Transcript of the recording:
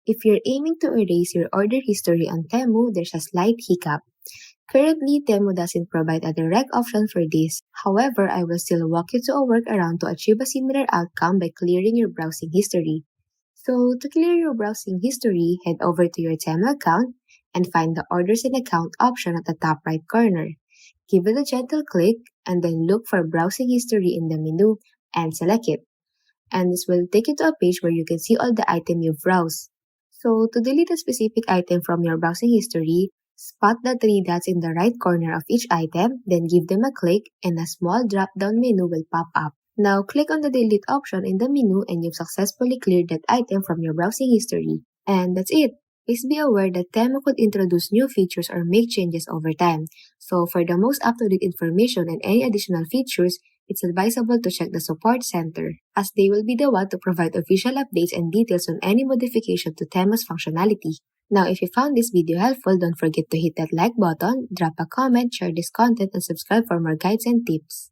If you're aiming to erase your order history on Temu, there's a slight hiccup. Currently, Temu doesn't provide a direct option for this. However, I will still walk you through a workaround to achieve a similar outcome by clearing your browsing history. So, to clear your browsing history, head over to your Temu account and find the Orders and Account option at the top right corner. Give it a gentle click and then look for Browsing History in the menu and select it. And this will take you to a page where you can see all the items you've browsed. So, to delete a specific item from your browsing history, spot the three dots in the right corner of each item, then give them a click, and a small drop-down menu will pop up. Now, click on the delete option in the menu and you've successfully cleared that item from your browsing history. And that's it! Please be aware that Temu could introduce new features or make changes over time. So, for the most up-to-date information and any additional features, it's advisable to check the support center, as they will be the one to provide official updates and details on any modification to Temu's functionality. Now, if you found this video helpful, don't forget to hit that like button, drop a comment, share this content, and subscribe for more guides and tips.